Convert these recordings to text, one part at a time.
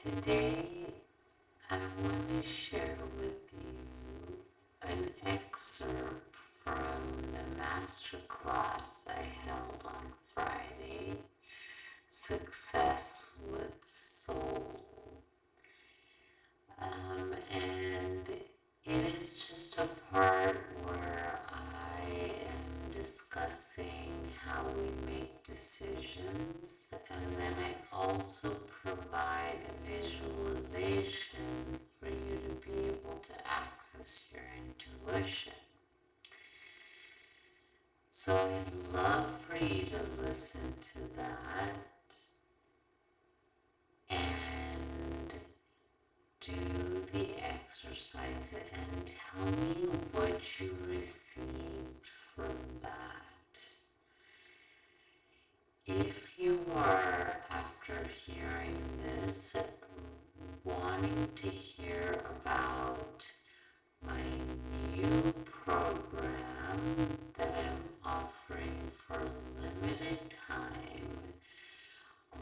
Today, I want to share with you an excerpt from the masterclass I held on Friday, Success with Soul. And it is just a part where I am discussing how we make decisions, and then I also provide a visualization for you to be able to access your intuition. So I'd love for you to listen to that and do the exercise and tell me what you received from that. If you are, after hearing this, wanting to hear about my new program that I'm offering for a limited time,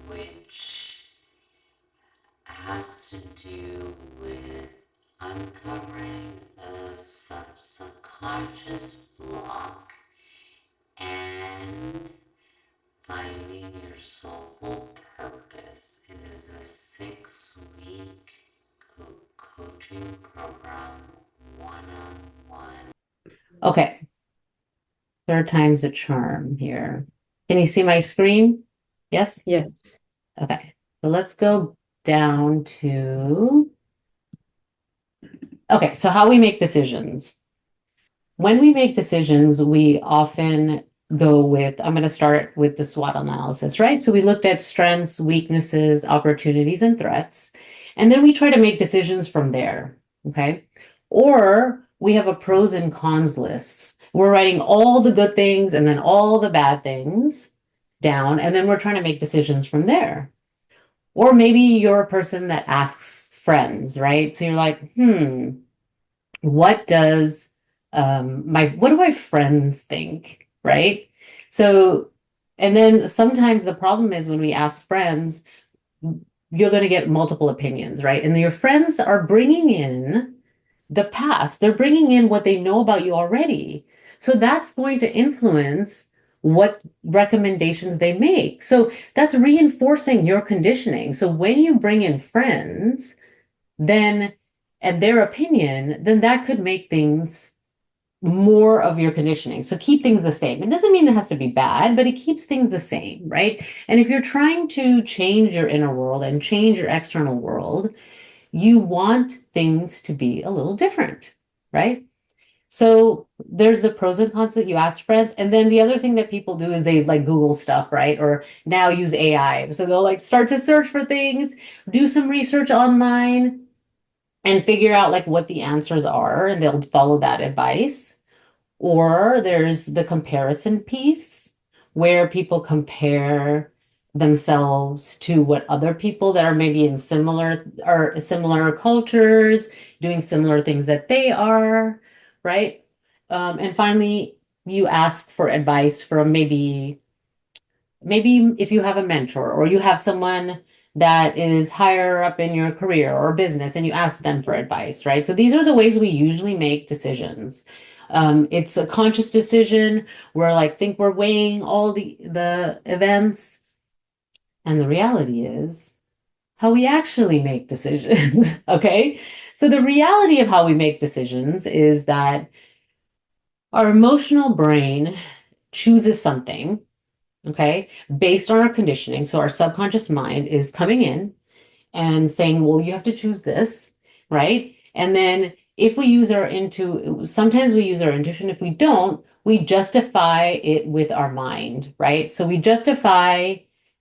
which has to do with uncovering a subconscious block and finding your soulful purpose. It is a 6-week coaching program, one-on-one. Okay, third time's a charm here. Can you see my screen? Yes? Yes. Okay, so let's go down to, okay, so how we make decisions. When we make decisions, we often go with, I'm going to start with the SWOT analysis, right? So we looked at strengths, weaknesses, opportunities, and threats. And then we try to make decisions from there, okay? Or we have a pros and cons lists. We're writing all the good things and then all the bad things down, and then we're trying to make decisions from there. Or maybe you're a person that asks friends, right? So you're like, what does what do my friends think, right? So, and then sometimes the problem is when we ask friends, you're going to get multiple opinions, right? And your friends are bringing in the past. They're bringing in what they know about you already. So that's going to influence what recommendations they make. So that's reinforcing your conditioning. So when you bring in friends, then and their opinion, then that could make things more of your conditioning. So keep things the same. It doesn't mean it has to be bad, but it keeps things the same, right? And if you're trying to change your inner world and change your external world, you want things to be a little different, right? So there's the pros and cons that you ask friends. And then the other thing that people do is they like Google stuff, right? Or now use AI. So they'll like start to search for things, do some research online, and figure out like what the answers are, and they'll follow that advice. Or there's the comparison piece where people compare themselves to what other people that are maybe in similar cultures doing similar things that they are, right? And finally, you ask for advice from maybe if you have a mentor or you have someone that is higher up in your career or business and you ask them for advice, right? So these are the ways we usually make decisions. It's a conscious decision. We're like, think we're weighing all the events. And the reality is how we actually make decisions. Okay. So the reality of how we make decisions is that our emotional brain chooses something, okay, based on our conditioning. So our subconscious mind is coming in and saying, well, you have to choose this, right? And then if we use sometimes we use our intuition. If we don't, we justify it with our mind, right? So we justify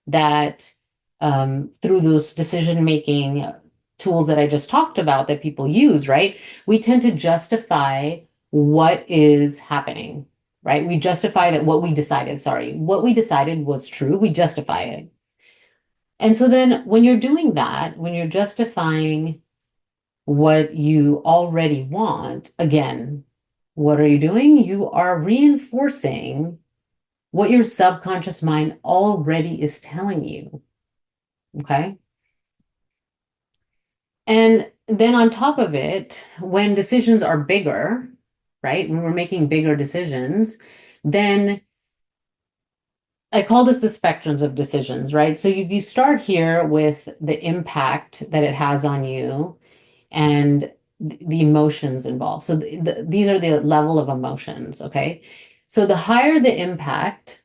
that through those decision-making tools that I just talked about that people use, right? We tend to justify what is happening, right? We justify that what we decided was true. We justify it. And so then when you're doing that, when you're justifying what you already want, again, what are you doing? You are reinforcing what your subconscious mind already is telling you. Okay. And then on top of it, when decisions are bigger, right? When we're making bigger decisions, then I call this the spectrums of decisions, right? So if you start here with the impact that it has on you and the emotions involved. So these are the level of emotions, okay? So the higher the impact,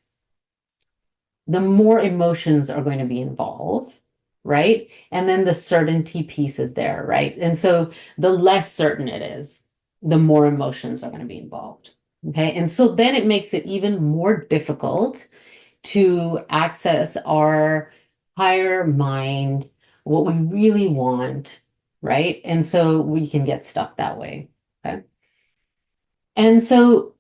the more emotions are going to be involved, right? And then the certainty piece is there, right? And so the less certain it is, the more emotions are going to be involved. Okay. And so then it makes it even more difficult to access our higher mind, what we really want, right? And so we can get stuck that way. Okay. And so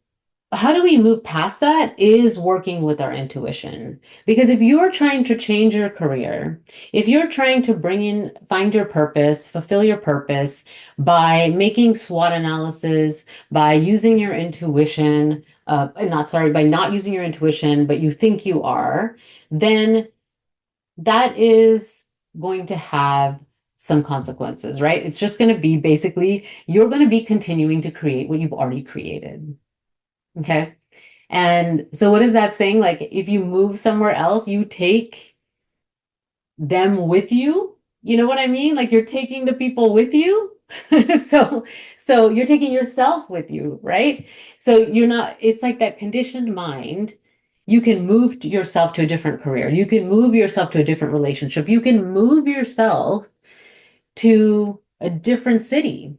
how do we move past that is working with our intuition. Because if you're trying to change your career, if you're trying to bring in, find your purpose, fulfill your purpose by making SWOT analysis, by using your intuition, not sorry, by not using your intuition, but you think you are, then that is going to have some consequences, right? It's just going to be basically, you're going to be continuing to create what you've already created. Okay. And so what is that saying? Like if you move somewhere else, you take them with you. You know what I mean? Like you're taking the people with you. So so you're taking yourself with you, right? So you're not, it's like that conditioned mind. You can move yourself to a different career. You can move yourself to a different relationship. You can move yourself to a different city.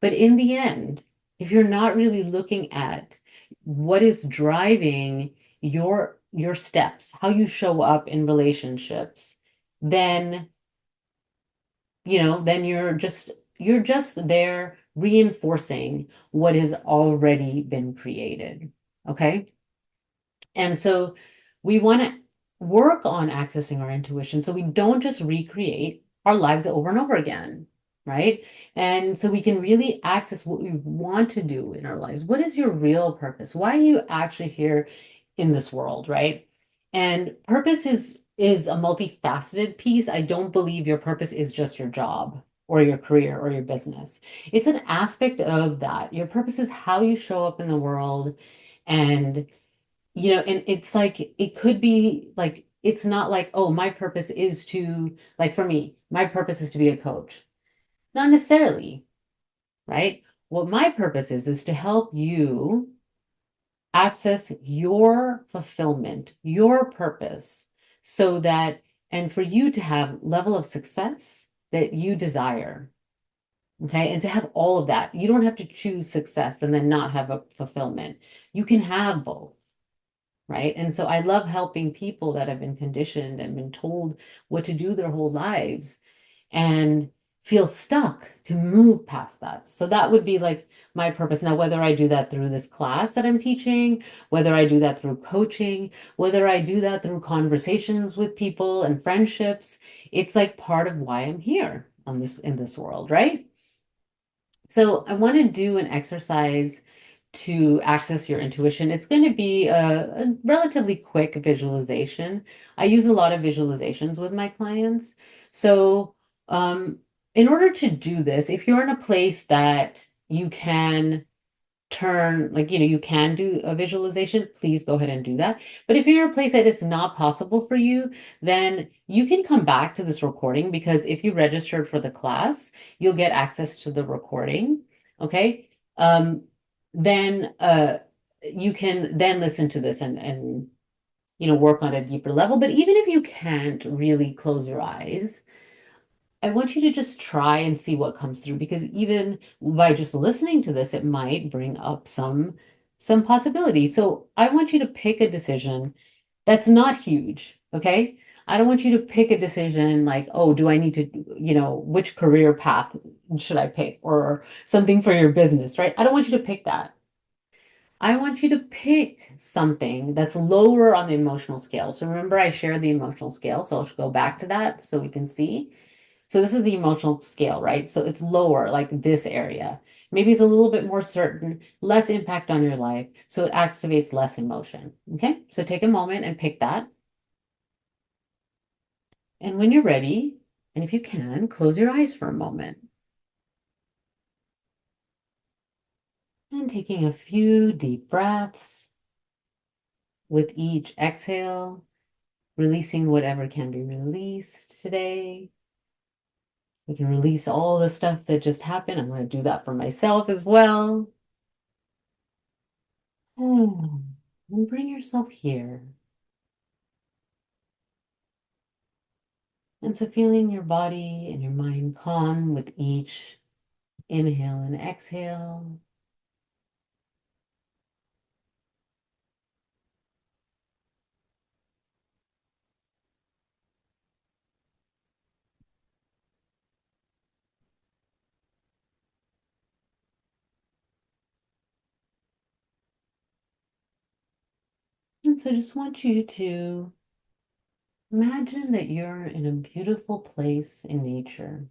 But in the end, if you're not really looking at what is driving your steps, how you show up in relationships, then then you're just there reinforcing what has already been created. Okay? And so we want to work on accessing our intuition so we don't just recreate our lives over and over again, right? And so we can really access what we want to do in our lives. What is your real purpose? Why are you actually here in this world, right? And purpose is a multifaceted piece. I don't believe your purpose is just your job or your career or your business. It's an aspect of that. Your purpose is how you show up in the world and and it's like it could be like it's not like, oh, my purpose is to, like for me, my purpose is to be a coach. Not necessarily, right? What my purpose is to help you access your fulfillment, your purpose, so that and for you to have level of success that you desire. Okay. And to have all of that, you don't have to choose success and then not have a fulfillment. You can have both. Right. And so I love helping people that have been conditioned and been told what to do their whole lives and feel stuck to move past that. So that would be like my purpose. Now, whether I do that through this class that I'm teaching, whether I do that through coaching, whether I do that through conversations with people and friendships, it's like part of why I'm here on this in this world, right? So I want to do an exercise to access your intuition. It's going to be a relatively quick visualization. I use a lot of visualizations with my clients. So, in order to do this, if you're in a place that you can turn, like, you can do a visualization, please go ahead and do that. But if you're in a place that it's not possible for you, then you can come back to this recording because if you registered for the class, you'll get access to the recording. Okay. Um, then you can then listen to this and work on a deeper level. But even if you can't really close your eyes, I want you to just try and see what comes through because even by just listening to this, it might bring up some possibility. So I want you to pick a decision that's not huge, okay? I don't want you to pick a decision like, oh, do I need to, which career path should I pick or something for your business, right? I don't want you to pick that. I want you to pick something that's lower on the emotional scale. So remember, I shared the emotional scale. So I'll go back to that so we can see. So this is the emotional scale, right? So it's lower, like this area. Maybe it's a little bit more certain, less impact on your life. So it activates less emotion. Okay. So take a moment and pick that. And when you're ready, And if you can, close your eyes for a moment. And taking a few deep breaths with each exhale, releasing whatever can be released today. We can release all the stuff that just happened. I'm going to do that for myself as well. And bring yourself here. And so feeling your body and your mind calm with each inhale and exhale. And so I just want you to imagine that you're in a beautiful place in nature.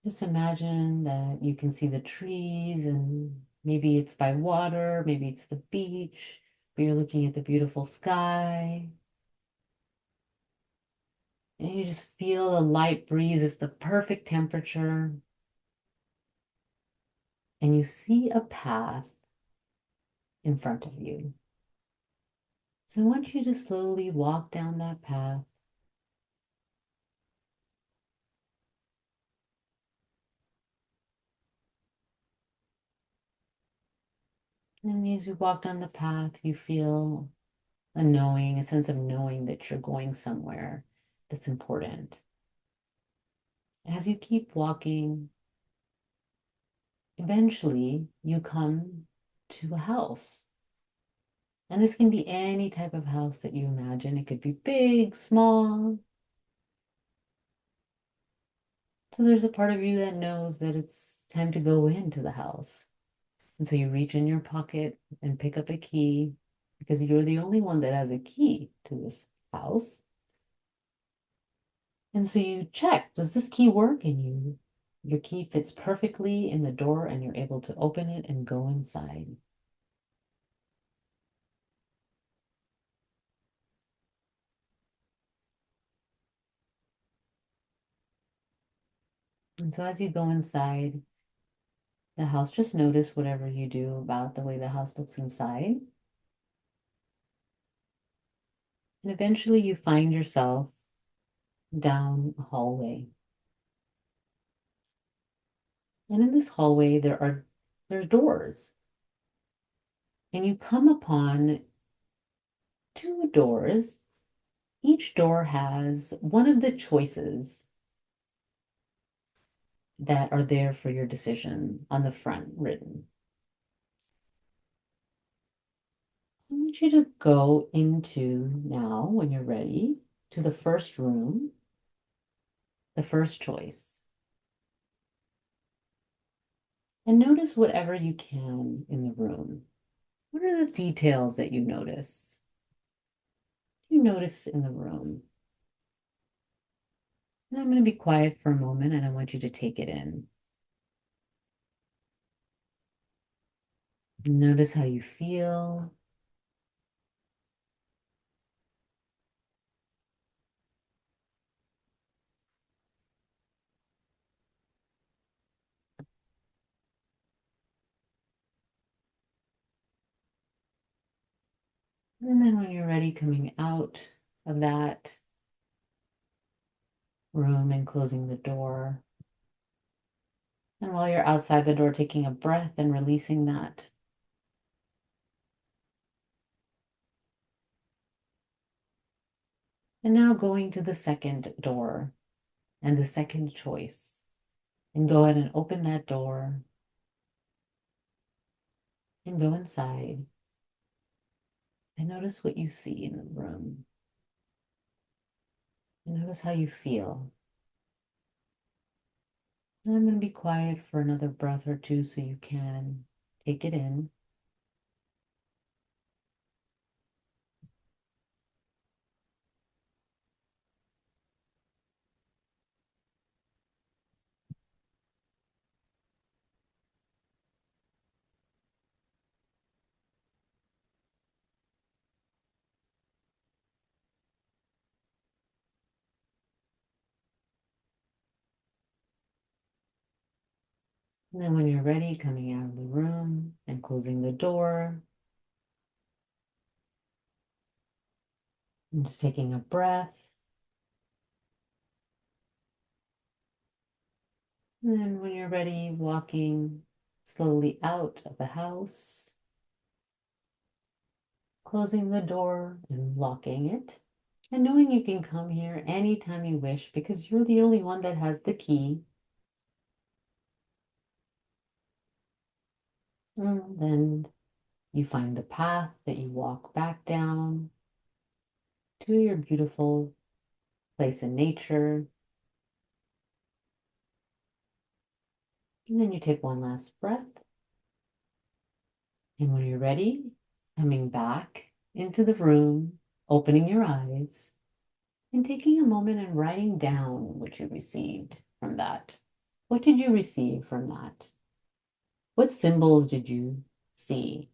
Just imagine that you can see the trees and maybe it's by water, maybe it's the beach, but you're looking at the beautiful sky. And you just feel a light breeze. It's the perfect temperature. And you see a path in front of you. So I want you to slowly walk down that path. And as you walk down the path, you feel a knowing, a sense of knowing that you're going somewhere that's important. As you keep walking, eventually you come to a house. And this can be any type of house that you imagine. It could be big, small. So there's a part of you that knows that it's time to go into the house. And so you reach in your pocket and pick up a key because you're the only one that has a key to this house. And so you check, does this key work? And your key fits perfectly in the door and you're able to open it and go inside. And so as you go inside the house, just notice whatever you do about the way the house looks inside. And eventually you find yourself down a hallway. And in this hallway there's doors. And you come upon two doors. Each door has one of the choices that are there for your decision on the front written. I want you to go into now, when you're ready, to the first room, the first choice, and notice whatever you can in the room. What are the details that you notice? You notice in the room. And I'm going to be quiet for a moment and I want you to take it in. Notice how you feel. And then when you're ready, coming out of that room and closing the door. And while you're outside the door, taking a breath and releasing that. And now going to the second door and the second choice. And go ahead and open that door and go inside and notice what you see in the room. And notice how you feel. And I'm going to be quiet for another breath or two so you can take it in. And then when you're ready, coming out of the room and closing the door, and just taking a breath. And then when you're ready, walking slowly out of the house, closing the door and locking it. And knowing you can come here anytime you wish because you're the only one that has the key. And then you find the path that you walk back down to your beautiful place in nature. And then you take one last breath. And when you're ready, coming back into the room, opening your eyes, and taking a moment and writing down what you received from that. What did you receive from that? What symbols did you see?